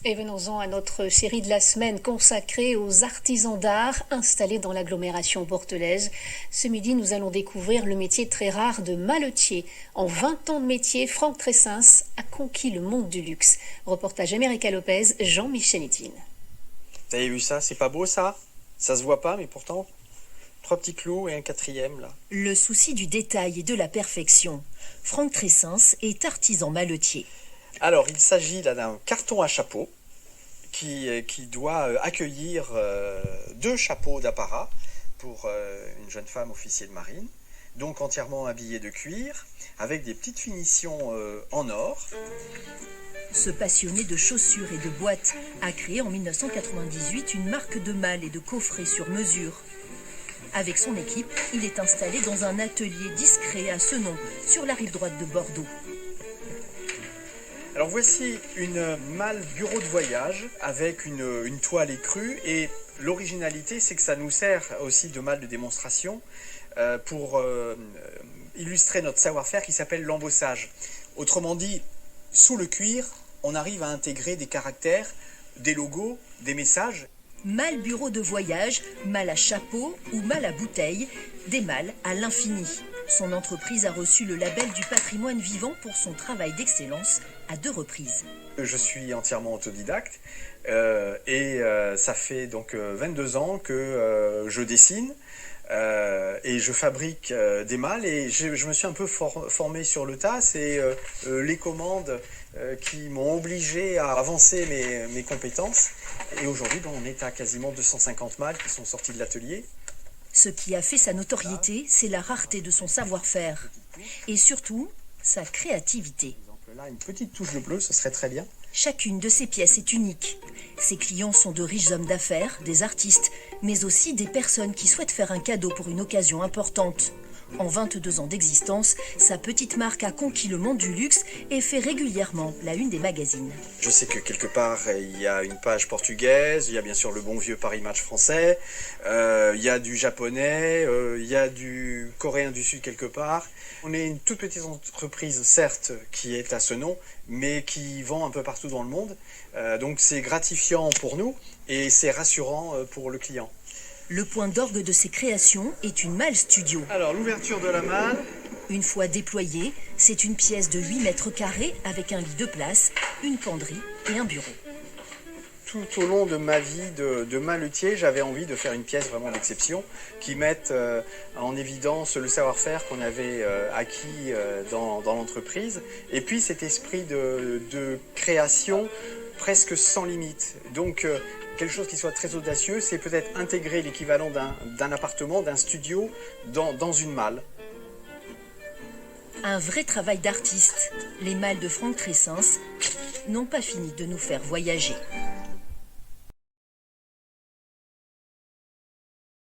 Et venons-en à notre série de la semaine consacrée aux artisans d'art installés dans l'agglomération bordelaise. Ce midi, nous allons découvrir le métier très rare de maletier. En 20 ans de métier, Franck Tressens a conquis le monde du luxe. Reportage América Lopez, Jean-Michel Etvin. Vous avez vu ça? C'est pas beau ça? Ça se voit pas, mais pourtant, 3 petits clous et un 4e là. Le souci du détail et de la perfection. Franck Tressens est artisan maletier. Alors, il s'agit là d'un carton à chapeau qui doit accueillir 2 chapeaux d'apparat pour une jeune femme officier de marine, donc entièrement habillée de cuir, avec des petites finitions en or. Ce passionné de chaussures et de boîtes a créé en 1998 une marque de malles et de coffrets sur mesure. Avec son équipe, il est installé dans un atelier discret à Senon, sur la rive droite de Bordeaux. Alors voici une malle bureau de voyage avec une toile écrue, et l'originalité c'est que ça nous sert aussi de malle de démonstration pour illustrer notre savoir-faire qui s'appelle l'embossage. Autrement dit, sous le cuir, on arrive à intégrer des caractères, des logos, des messages. Malle bureau de voyage, malle à chapeau ou malle à bouteille, des malles à l'infini. Son entreprise a reçu le label du patrimoine vivant pour son travail d'excellence à 2 reprises. Je suis entièrement autodidacte et ça fait donc 22 ans que je dessine et je fabrique des malles, et je me suis un peu formé sur le tas. C'est les commandes qui m'ont obligé à avancer mes compétences, et aujourd'hui on est à quasiment 250 malles qui sont sorties de l'atelier. Ce qui a fait sa notoriété, c'est la rareté de son savoir-faire et surtout sa créativité. Donc là, une petite touche de bleu, ce serait très bien. Chacune de ces pièces est unique. Ses clients sont de riches hommes d'affaires, des artistes, mais aussi des personnes qui souhaitent faire un cadeau pour une occasion importante. En 22 ans d'existence, sa petite marque a conquis le monde du luxe et fait régulièrement la une des magazines. Je sais que quelque part, il y a une page portugaise, il y a bien sûr le bon vieux Paris Match français, il y a du japonais, il y a du coréen du Sud quelque part. On est une toute petite entreprise, certes, qui est à Senon, mais qui vend un peu partout dans le monde. Donc c'est gratifiant pour nous et c'est rassurant pour le client. Le point d'orgue de ses créations est une malle studio. Alors l'ouverture de la malle. Une fois déployée, c'est une pièce de 8 mètres carrés avec un lit de place, une penderie et un bureau. Tout au long de ma vie de maletier, j'avais envie de faire une pièce vraiment d'exception qui mette en évidence le savoir-faire qu'on avait acquis dans l'entreprise, et puis cet esprit de création presque sans limite. Donc quelque chose qui soit très audacieux, c'est peut-être intégrer l'équivalent d'un appartement, d'un studio dans une malle. Un vrai travail d'artiste. Les malles de Franck Tressens n'ont pas fini de nous faire voyager.